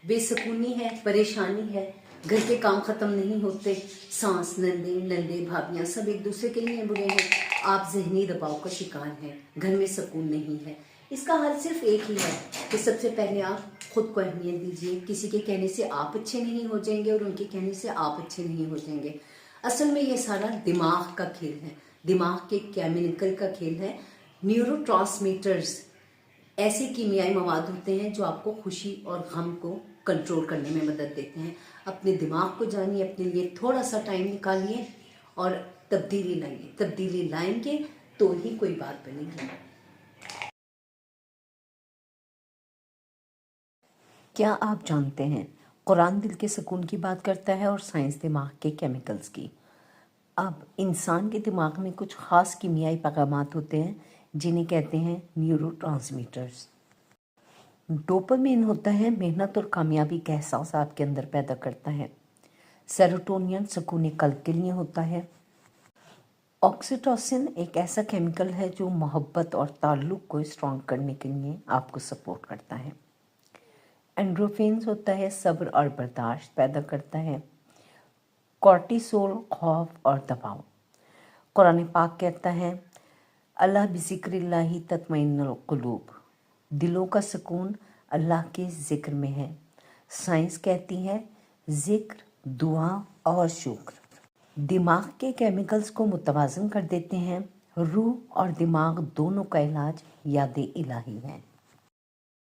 बेसुकूनी है, परेशानी है, घर के काम खत्म नहीं होते, सास, नंदे भाभियाँ सब एक दूसरे के लिए बुरे हैं, आप जहनी दबाव का शिकार हैं, घर में सुकून नहीं है। इसका हल सिर्फ एक ही है कि सबसे पहले आप खुद को अहमियत दीजिए। किसी के कहने से आप अच्छे नहीं हो जाएंगे और उनके कहने से आप अच्छे नहीं हो जाएंगे। असल में ये सारा दिमाग का खेल है, दिमाग के केमिकल का खेल है। न्यूरोट्रांसमीटर्स ऐसे कीमियाई मवाद होते हैं जो आपको खुशी और गम को कंट्रोल करने में मदद देते हैं। अपने दिमाग को जानिए, अपने लिए थोड़ा सा टाइम निकालिए और तब्दीली लाइए। तब्दीली लाएंगे तो ही कोई बात बनेगी। क्या आप जानते हैं कुरान दिल के सुकून की बात करता है और साइंस दिमाग के केमिकल्स की। अब इंसान के दिमाग में कुछ ख़ास कीमियाई पैगामात होते हैं जिन्हें कहते हैं न्यूरोट्रांसमीटर्स। डोपामिन होता है, मेहनत और कामयाबी का एहसास आपके अंदर पैदा करता है। सेरोटोनिन सुकून कल्ब के लिए होता है। ऑक्सीटोसिन एक ऐसा केमिकल है जो मोहब्बत और ताल्लुक़ को स्ट्रॉन्ग करने के लिए आपको सपोर्ट करता है। एंडोर्फिन्स होता है, सब्र और बर्दाश्त पैदा करता है। कॉर्टिसोल खौफ और दबाव। कुरान पाक कहता है अल्लाह बिज़िक्रिल्लाहि तत्मइन्नुल क़ुलूब, दिलों का सुकून अल्लाह के ज़िक्र में है। साइंस कहती है ज़िक्र, दुआ और शुक्र दिमाग के केमिकल्स को मुतवाज़न कर देते हैं। रूह और दिमाग दोनों का इलाज याद इलाही है।